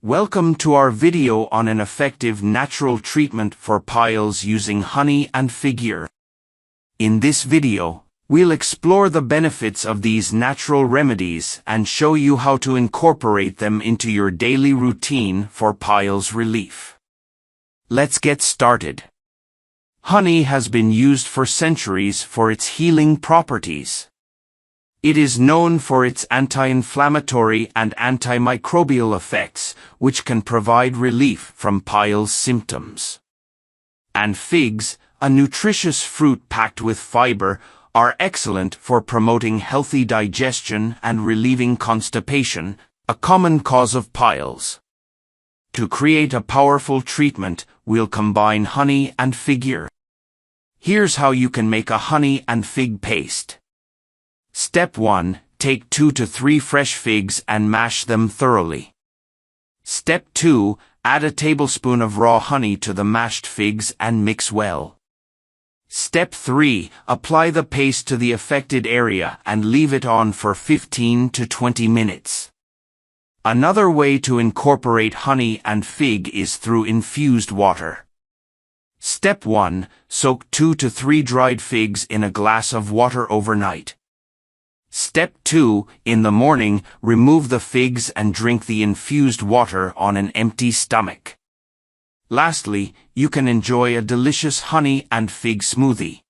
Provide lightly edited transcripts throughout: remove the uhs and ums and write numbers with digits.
Welcome to our video on an effective natural treatment for piles using honey and fig. In this video, we'll explore the benefits of these natural remedies and show you how to incorporate them into your daily routine for piles relief. Let's get started. Honey has been used for centuries for its healing properties. It is known for its anti-inflammatory and antimicrobial effects, which can provide relief from piles symptoms. And figs, a nutritious fruit packed with fiber, are excellent for promoting healthy digestion and relieving constipation, a common cause of piles. To create a powerful treatment, we'll combine honey and fig. Here's how you can make a honey and fig paste. Step 1. Take 2 to 3 fresh figs and mash them thoroughly. Step 2. Add a tablespoon of raw honey to the mashed figs and mix well. Step 3. Apply the paste to the affected area and leave it on for 15 to 20 minutes. Another way to incorporate honey and fig is through infused water. Step 1. Soak 2 to 3 dried figs in a glass of water overnight. Step 2. In the morning, remove the figs and drink the infused water on an empty stomach. Lastly, you can enjoy a delicious honey and fig smoothie.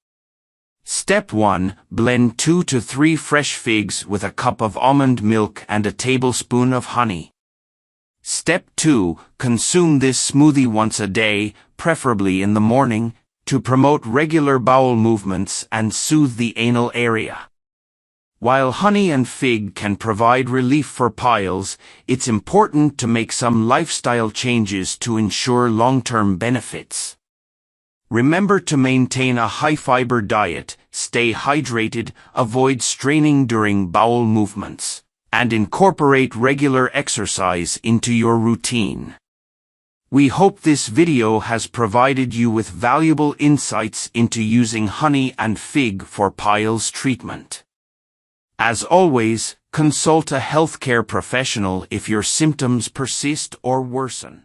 Step 1. Blend 2 to 3 fresh figs with a cup of almond milk and a tablespoon of honey. Step 2. Consume this smoothie once a day, preferably in the morning, to promote regular bowel movements and soothe the anal area. While honey and fig can provide relief for piles, it's important to make some lifestyle changes to ensure long-term benefits. Remember to maintain a high-fiber diet, stay hydrated, avoid straining during bowel movements, and incorporate regular exercise into your routine. We hope this video has provided you with valuable insights into using honey and fig for piles treatment. As always, consult a healthcare professional if your symptoms persist or worsen.